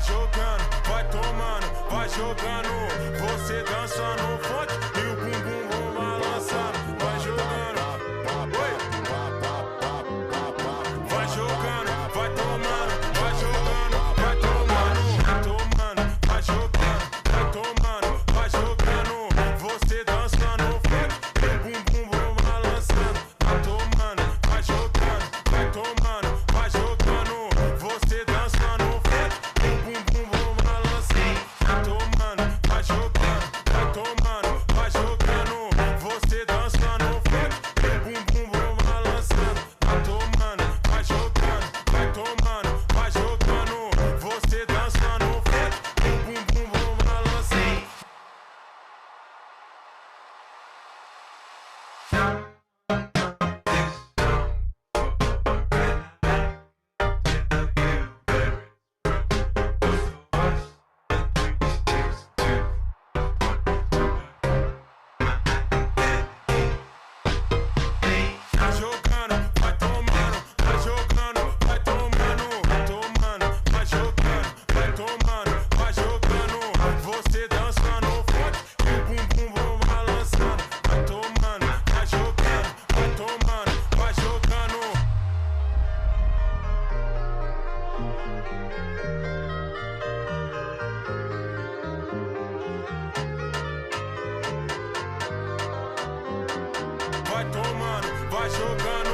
jogando, vai tomando, vai jogando. Você dança no funk e o bumbum vão balançando. Vai jogando, oi. Vai jogando, vai tomando, vai jogando, vai tomando, vai tomando, vai jogando, vai tomando, vai jogando. Você dança no funk e o bumbum vão balançando. Vai tomando, vai jogando, vai tomando, vai jogando. Você dança no funk e o bumbum vão balançando. Vai tomando, vai jogando, vai tomando, vai jogando. Você dança no funk e o bumbum vão balançando. Vai tomando, vai jogando, vai tomando, vai jogando. Você dança no funk e o bumbum vão balançando. Vai jogando, vai tomando, vai jogando, vai tomando, vai tomando, vai jogando, vai tomando, vai jogando. Você dança no funk e o bumbum vão balançando. Vai tomando, vai jogando, vai tomando, vai jogando. Vai tomando, vai jogando.